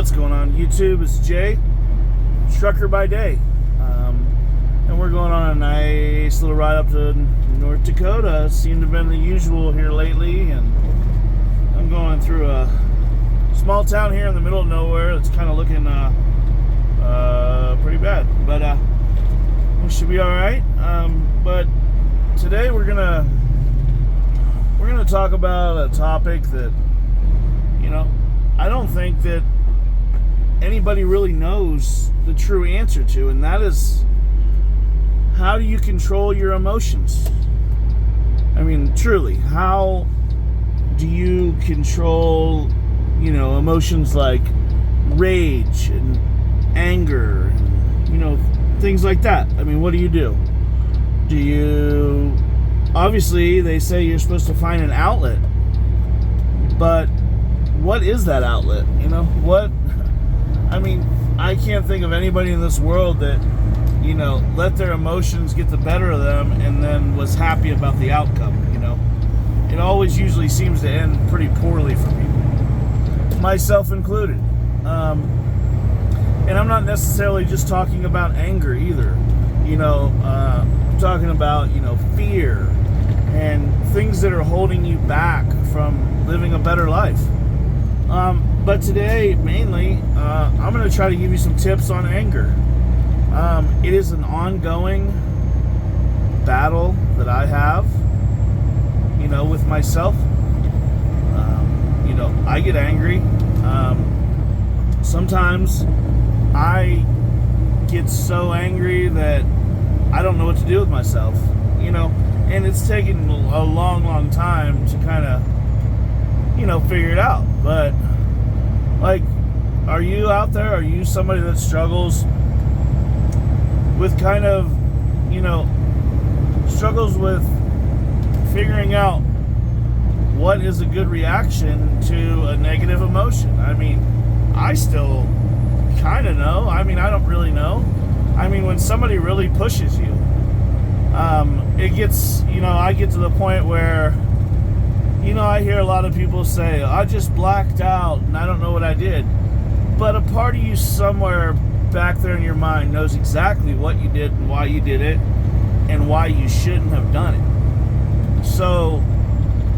What's going on YouTube? It's Jay, trucker by day, and we're going on a nice little ride up to North Dakota. Seemed to have been the usual here lately, and I'm going through a small town here in the middle of nowhere. It's kind of looking pretty bad, but we should be all right. But today we're gonna talk about a topic that, you know, I don't think that anybody really knows the true answer to, and that is, how do you control your emotions? I mean, truly, how do you control, emotions like rage and anger and, things like that? I mean, what do? Do you, obviously, they say you're supposed to find an outlet, but what is that outlet? I can't think of anybody in this world that, let their emotions get the better of them and then was happy about the outcome. It always usually seems to end pretty poorly for people, myself included. And I'm not necessarily just talking about anger either. I'm talking about, fear and things that are holding you back from living a better life. But today, mainly, I'm going to try to give you some tips on anger. It is an ongoing battle that I have, with myself. I get angry. Sometimes I get so angry that I don't know what to do with myself, and it's taken a long, long time to kind of, figure it out. But, are you out there? Are you somebody that struggles with kind of, struggles with figuring out what is a good reaction to a negative emotion? I mean, I still kind of know. I don't really know. When somebody really pushes you, it gets, I get to the point where, I hear a lot of people say, I just blacked out and I don't know what I did. But a part of you somewhere back there in your mind knows exactly what you did and why you did it and why you shouldn't have done it. So,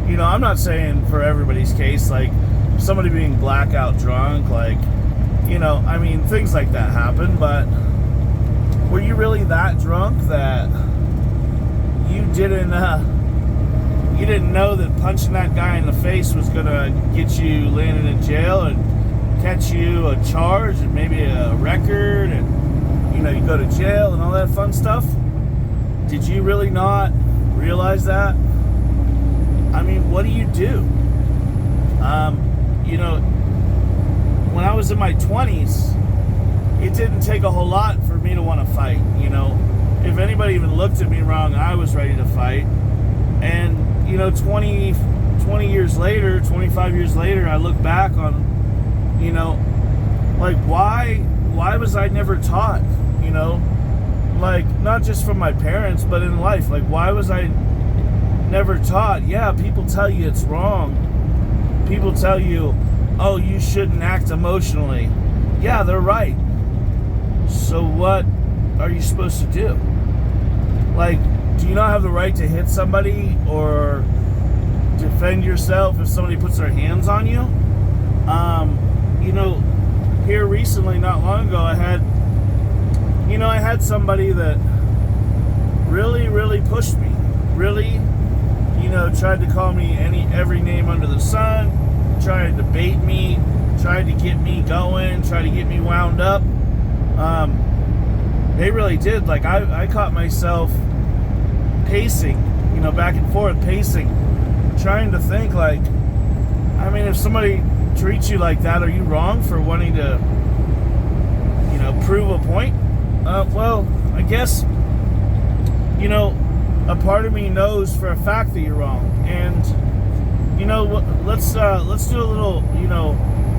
I'm not saying for everybody's case, like somebody being blackout drunk, things like that happen, but were you really that drunk that you didn't know that punching that guy in the face was going to get you landed in jail and catch you a charge and maybe a record and, you go to jail and all that fun stuff? Did you really not realize that? What do you do? When I was in my 20s, it didn't take a whole lot for me to want to fight. If anybody even looked at me wrong, I was ready to fight. And 20 years later, 25 years later, I look back on, why was I never taught, not just from my parents, but in life, why was I never taught? Yeah, people tell you it's wrong. People tell you, oh, you shouldn't act emotionally. Yeah, they're right. So what are you supposed to do? Do you not have the right to hit somebody or defend yourself if somebody puts their hands on you? Here recently, not long ago, I had somebody that really, really pushed me. Really, tried to call me every name under the sun, tried to bait me, tried to get me going, tried to get me wound up. They really did. I caught myself pacing, back and forth, pacing, trying to think, if somebody treats you like that, are you wrong for wanting to, prove a point? Well, I guess, a part of me knows for a fact that you're wrong. And, let's do a little,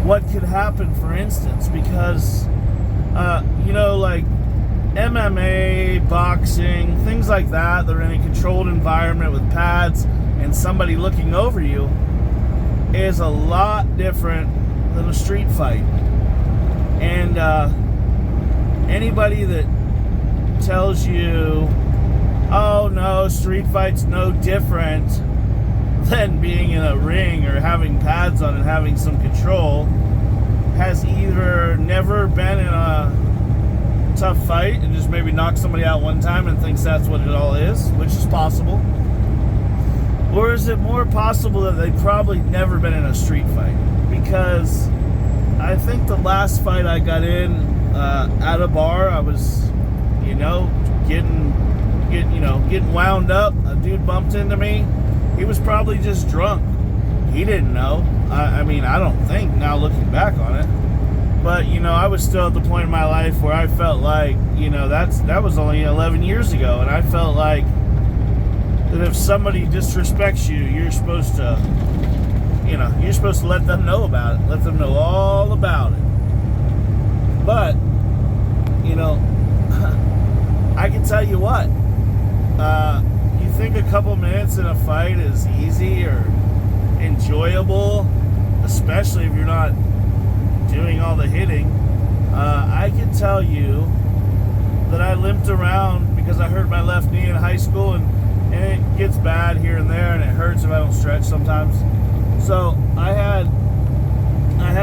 what could happen, for instance, because, MMA, boxing, things like that, they're in a controlled environment with pads and somebody looking over you, is a lot different than a street fight. And anybody that tells you, oh no, street fight's no different than being in a ring or having pads on and having some control, has either never been in a tough fight and just maybe knocked somebody out one time and thinks that's what it all is, which is possible. Or is it more possible that they've probably never been in a street fight? Because I think the last fight I got in at a bar, I was, getting wound up. A dude bumped into me. He was probably just drunk. He didn't know. I don't think, now looking back on it. But, I was still at the point in my life where I felt like, that was only 11 years ago. And I felt like that if somebody disrespects you, you're supposed to let them know about it. Let them know all about it. But, I can tell you what. You think a couple minutes in a fight is easy or enjoyable, especially if you're not doing all the hitting. I can tell you that I limped around because I hurt my left knee in high school, and it gets bad here and there, and it hurts if I don't stretch sometimes. So I had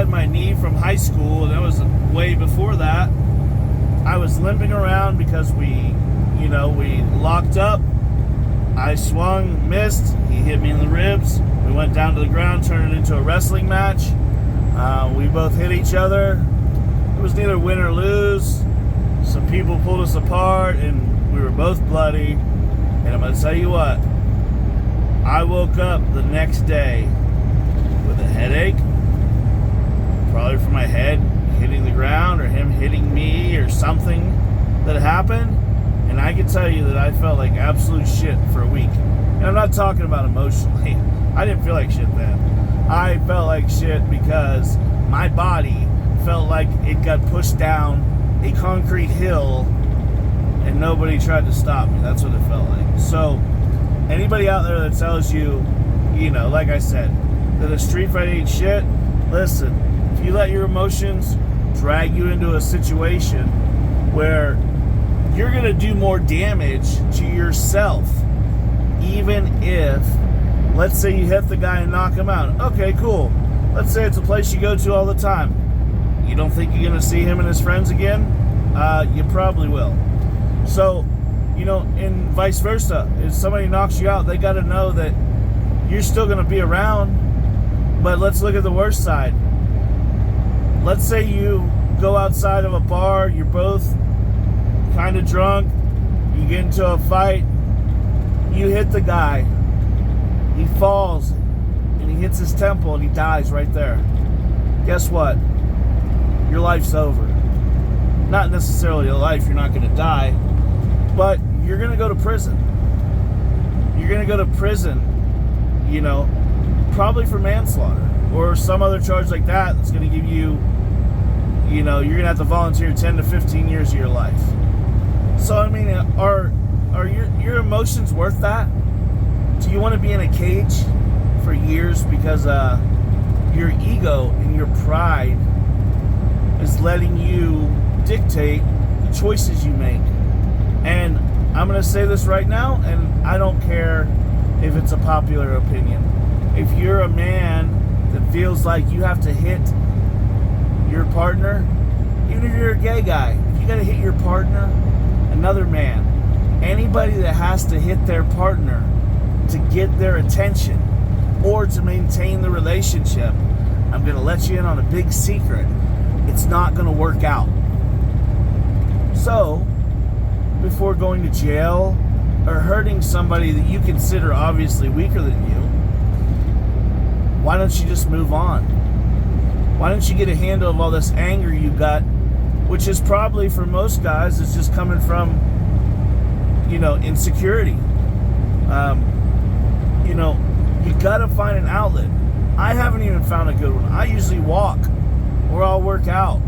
my knee from high school, and that was way before that. I was limping around because we locked up. I swung, missed. He hit me in the ribs. We went down to the ground, turned it into a wrestling match. We both hit each other. It was neither win or lose. Some people pulled us apart, and we were both bloody. And I'm going to tell you what, I woke up the next day with a headache, probably from my head hitting the ground or him hitting me or something that happened. And I can tell you that I felt like absolute shit for a week. And I'm not talking about emotionally. I didn't feel like shit then. I felt like shit because my body felt like it got pushed down a concrete hill and nobody tried to stop me. That's what it felt like. So anybody out there that tells you, like I said, that a street fight ain't shit, listen, if you let your emotions drag you into a situation where you're going to do more damage to yourself, even if, let's say you hit the guy and knock him out. Okay, cool. Let's say it's a place you go to all the time. You don't think you're going to see him and his friends again? You probably will. So, and vice versa. If somebody knocks you out, they got to know that you're still going to be around. But let's look at the worst side. Let's say you go outside of a bar, you're both kind of drunk, you get into a fight, you hit the guy, he falls, and he hits his temple, and he dies right there. Guess what? Your life's over. Not necessarily a life, you're not going to die, but you're going to go to prison. You're going to go to prison, probably for manslaughter, or some other charge like that that's going to give you, you're going to have to volunteer 10 to 15 years of your life. So, are your emotions worth that? Do you want to be in a cage for years because your ego and your pride is letting you dictate the choices you make? And I'm going to say this right now, and I don't care if it's a popular opinion. If you're a man that feels like you have to hit your partner, even if you're a gay guy, if you got to hit your partner, another man, anybody that has to hit their partner to get their attention or to maintain the relationship, I'm going to let you in on a big secret. It's not going to work out. So, before going to jail or hurting somebody that you consider obviously weaker than you, why don't you just move on? Why don't you get a handle of all this anger you got, which is probably for most guys, it's just coming from, insecurity. You gotta find an outlet. I haven't even found a good one. I usually walk, or I'll work out,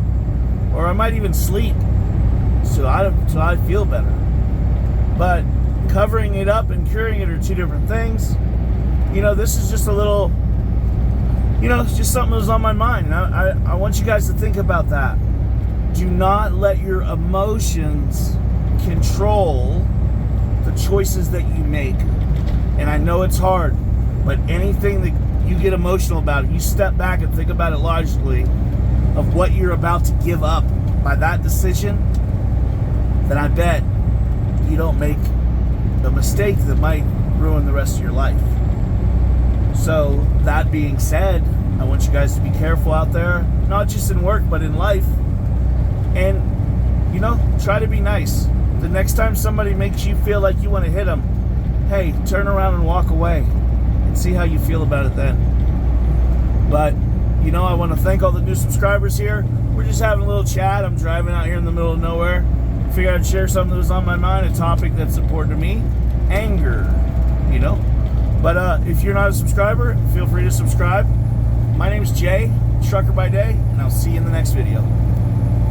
or I might even sleep, so I feel better. But covering it up and curing it are two different things. This is just a little, it's just something that was on my mind. And I want you guys to think about that. Do not let your emotions control the choices that you make. And I know it's hard, but anything that you get emotional about, you step back and think about it logically of what you're about to give up by that decision, then I bet you don't make a mistake that might ruin the rest of your life. So that being said, I want you guys to be careful out there, not just in work, but in life. And, try to be nice. The next time somebody makes you feel like you want to hit them, hey, turn around and walk away and see how you feel about it then. But, I want to thank all the new subscribers here. We're just having a little chat. I'm driving out here in the middle of nowhere. Figured I'd share something that was on my mind, a topic that's important to me. Anger, But if you're not a subscriber, feel free to subscribe. My name's Jay, Trucker by Day, and I'll see you in the next